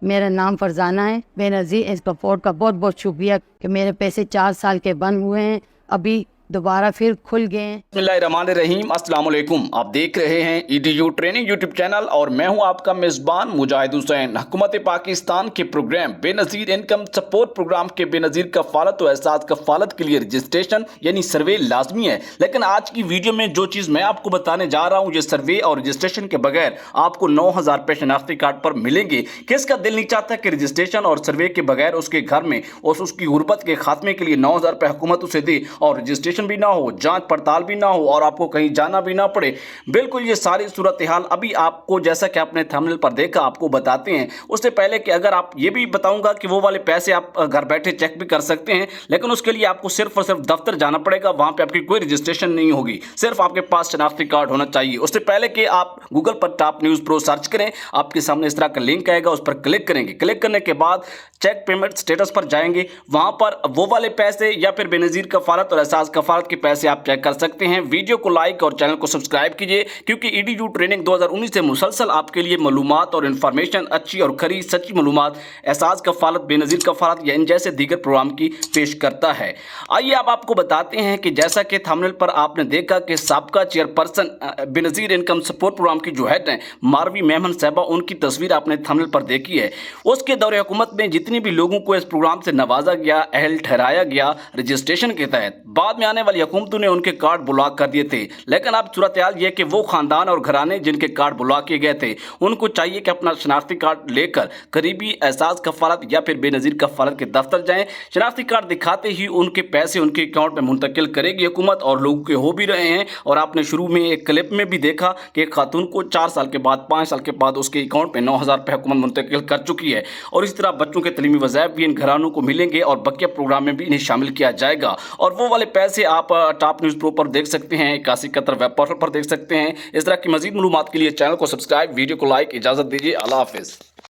میرا نام فرزانہ ہے۔ بے نظیر ایکسپورٹ کا بہت بہت شکریہ کہ میرے پیسے 4 سال کے بند ہوئے ہیں، ابھی دوبارہ پھر کھل گئے ہیں۔ بسم اللہ الرحمن الرحیم، السلام علیکم۔ آپ دیکھ رہے ہیں EDU ٹریننگ یوٹیوب چینل اور میں ہوں آپ کا میزبان مجاہد حسین۔ حکومت پاکستان کے پروگرام بے نظیر انکم سپورٹ پروگرام کے بے نظیر کفالت و احساس کفالت کے لیے رجسٹریشن یعنی سروے لازمی ہے، لیکن آج کی ویڈیو میں جو چیز میں آپ کو بتانے جا رہا ہوں، یہ سروے اور رجسٹریشن کے بغیر آپ کو 9,000 روپے شناختی کارڈ پر ملیں گے۔ کس کا دل نہیں چاہتا کہ رجسٹریشن اور سروے کے بغیر اس کے گھر میں اس کی غربت کے خاتمے کے لیے 9,000 روپے حکومت اسے دے اور رجسٹریشن بھی نہ ہو، جانچ پڑتال بھی نہ ہو اور آپ کو کہیں جانا بھی نہ پڑے۔ بالکل یہ ساری صورتحال ابھی آپ کو، جیسا کہ آپ نے تھمبنیل پر دیکھا، آپ کو بتاتے ہیں۔ اس سے پہلے کہ اگر آپ یہ بھی بتاؤں گا کہ وہ والے پیسے آپ گھر بیٹھے چیک بھی کر سکتے ہیں، لیکن اس کے لیے آپ کو صرف اور صرف دفتر جانا پڑے گا، وہاں پہ آپ کی کوئی رجسٹریشن نہیں ہوگی، صرف آپ کے پاس شناختی کارڈ ہونا چاہیے۔ اس سے پہلے کہ آپ گوگل پر ٹاپ نیوز پرو سرچ کریں، آپ کے سامنے اس طرح کا لنک آئے گا، اس پر کلک کریں گے۔ کلک کرنے کے بعد چیک پیمنٹ سٹیٹس پر جائیں گے، وہاں پر وہ والے پیسے یا پھر بے نظیر کفالت اور احساس کفالت کے پیسے آپ چیک کر سکتے ہیں۔ ویڈیو کو لائک اور چینل کو سبسکرائب کیجئے، کیونکہ EDU ٹریننگ 2019 سے مسلسل آپ کے لیے معلومات اور انفارمیشن، اچھی اور کھری سچی معلومات، احساس کفالت، بے نظیر کفالت یا ان جیسے دیگر پروگرام کی پیش کرتا ہے۔ آئیے اب آپ کو بتاتے ہیں کہ جیسا کہ تھمبنیل پر آپ نے دیکھا کہ سابقہ چیئرپرسن بے نظیر انکم سپورٹ پروگرام کی جو ہیڈ ہیں ماروی میمن صاحبہ، ان کی تصویر آپ نے تھمبنیل پر دیکھی ہے۔ اس کے دور حکومت میں جتنی بھی لوگوں کو اس پروگرام سے نوازا گیا، اہل ٹھہرایا گیا رجسٹریشن کے تحت، بعد میں آنے والی حکومتوں نے ان کے کارڈ بلاک کر دیے تھے، لیکن اب صورتحال یہ کہ وہ خاندان اور گھرانے جن کے کارڈ بلاک کیے گئے تھے، ان کو چاہیے کہ اپنا شناختی کارڈ لے کر قریبی احساس کفالت یا پھر بے نظیر کفالت کے دفتر جائیں۔ شناختی کارڈ دکھاتے ہی ان کے پیسے ان کے اکاؤنٹ میں منتقل کرے گی حکومت، اور لوگوں کے ہو بھی رہے ہیں۔ اور آپ نے شروع میں ایک کلپ میں بھی دیکھا کہ ایک خاتون کو 4 سال کے بعد، 5 سال کے بعد اس کے اکاؤنٹ میں 9,000 روپے حکومت منتقل کر چکی ہے۔ اور اس طرح بچوں کے تعلیمی وظائف بھی ان گھرانوں کو ملیں گے اور بقیہ پروگرام میں بھی انہیں شامل کیا جائے گا۔ اور وہ والے پیسے آپ ٹاپ نیوز پرو پر دیکھ سکتے ہیں، 8171 ویب پورٹل پر دیکھ سکتے ہیں۔ اس طرح کی مزید معلومات کے لیے چینل کو سبسکرائب، ویڈیو کو لائک، اجازت دیجیے، اللہ حافظ۔